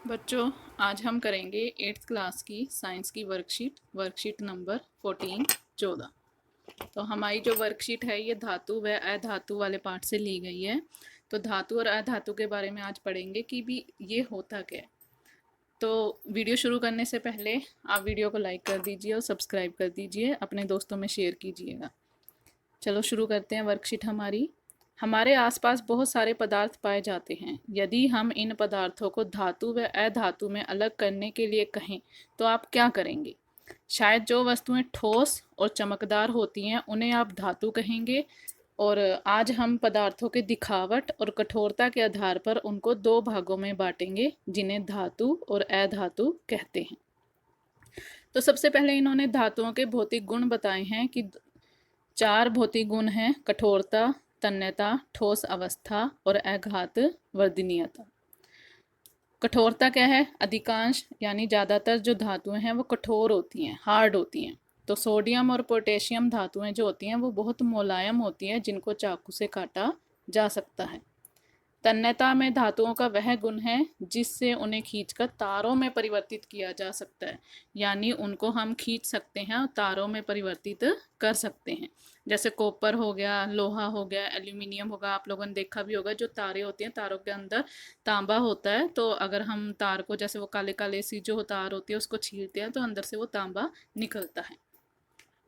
बच्चों, आज हम करेंगे 8th क्लास की साइंस की वर्कशीट नंबर 14। तो हमारी जो वर्कशीट है ये धातु व अधातु वाले पार्ट से ली गई है। तो धातु और अधातु के बारे में आज पढ़ेंगे कि भी ये होता क्या है। तो वीडियो शुरू करने से पहले आप वीडियो को लाइक कर दीजिए और सब्सक्राइब कर दीजिए, अपने दोस्तों में शेयर कीजिएगा। चलो शुरू करते हैं वर्कशीट हमारी। हमारे आसपास बहुत सारे पदार्थ पाए जाते हैं। यदि हम इन पदार्थों को धातु व अधातु में अलग करने के लिए कहें तो आप क्या करेंगे? शायद जो वस्तुएं ठोस और चमकदार होती हैं उन्हें आप धातु कहेंगे, और आज हम पदार्थों के दिखावट और कठोरता के आधार पर उनको दो भागों में बांटेंगे, जिन्हें धातु और अधातु कहते हैं। तो सबसे पहले इन्होंने धातुओं के भौतिक गुण बताए हैं कि 4 भौतिक गुण हैं: कठोरता, तन्यता, ठोस अवस्था और आघात वर्धनीयता। कठोरता क्या है? अधिकांश यानी ज़्यादातर जो धातुएं हैं वो कठोर होती हैं, हार्ड होती हैं। तो सोडियम और पोटेशियम धातुएं जो होती हैं वो बहुत मुलायम होती हैं, जिनको चाकू से काटा जा सकता है। तन्यता में धातुओं का वह गुण है जिससे उन्हें खींचकर तारों में परिवर्तित किया जा सकता है, यानी उनको हम खींच सकते हैं और तारों में परिवर्तित कर सकते हैं। जैसे कॉपर हो गया, लोहा हो गया, एल्यूमिनियम होगा। आप लोगों ने देखा भी होगा, जो तारे होती हैं तारों के अंदर तांबा होता है, तो अगर हम तार को, जैसे वो काले काले सी जो तार होती है उसको छीलते हैं तो अंदर से वो तांबा निकलता है।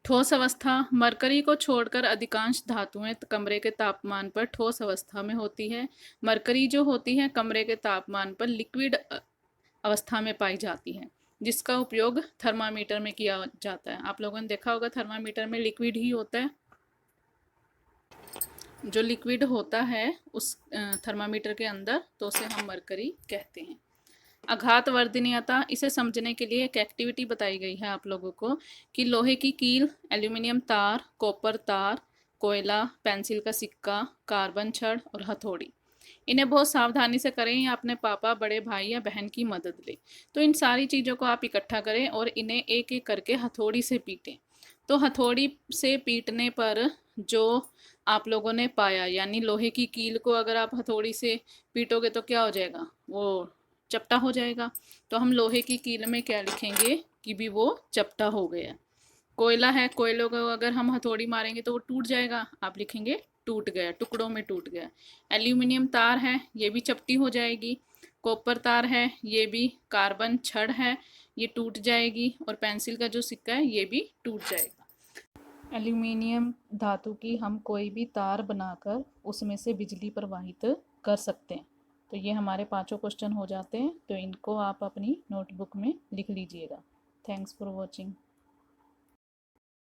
ठोस अवस्था: मरकरी को छोड़कर अधिकांश धातुएं कमरे के तापमान पर ठोस अवस्था में होती है। मरकरी जो होती है कमरे के तापमान पर लिक्विड अवस्था में पाई जाती है, जिसका उपयोग थर्मामीटर में किया जाता है। आप लोगों ने देखा होगा थर्मामीटर में लिक्विड ही होता है। जो लिक्विड होता है उस थर्मामीटर के अंदर, तो उसे हम मरकरी कहते हैं। आघात वर्धनीयता: इसे समझने के लिए एक एक्टिविटी बताई गई है आप लोगों को कि लोहे की कील, एल्यूमिनियम तार, कॉपर तार, कोयला, पेंसिल का सिक्का, कार्बन छड़ और हथौड़ी, इन्हें बहुत सावधानी से करें या अपने पापा, बड़े भाई या बहन की मदद लें। तो इन सारी चीज़ों को आप इकट्ठा करें और इन्हें एक एक करके हथौड़ी से पीटें। तो हथौड़ी से पीटने पर जो आप लोगों ने पाया, यानी लोहे की कील को अगर आप हथौड़ी से पीटोगे तो क्या हो जाएगा? वो चपटा हो जाएगा। तो हम लोहे की कील में क्या लिखेंगे कि भी वो चपटा हो गया। कोयला है, कोयलों को अगर हम हथौड़ी मारेंगे तो वो टूट जाएगा, आप लिखेंगे टूट गया, टुकड़ों में टूट गया। एल्यूमिनियम तार है, ये भी चपटी हो जाएगी। कॉपर तार है, ये भी। कार्बन छड़ है, ये टूट जाएगी। और पेंसिल का जो सिक्का है ये भी टूट जाएगा। एल्यूमिनियम धातु की हम कोई भी तार बनाकर उसमें से बिजली प्रवाहित कर सकते हैं। तो ये हमारे 5 क्वेश्चन हो जाते हैं, तो इनको आप अपनी नोटबुक में लिख लीजिएगा। Thanks for watching.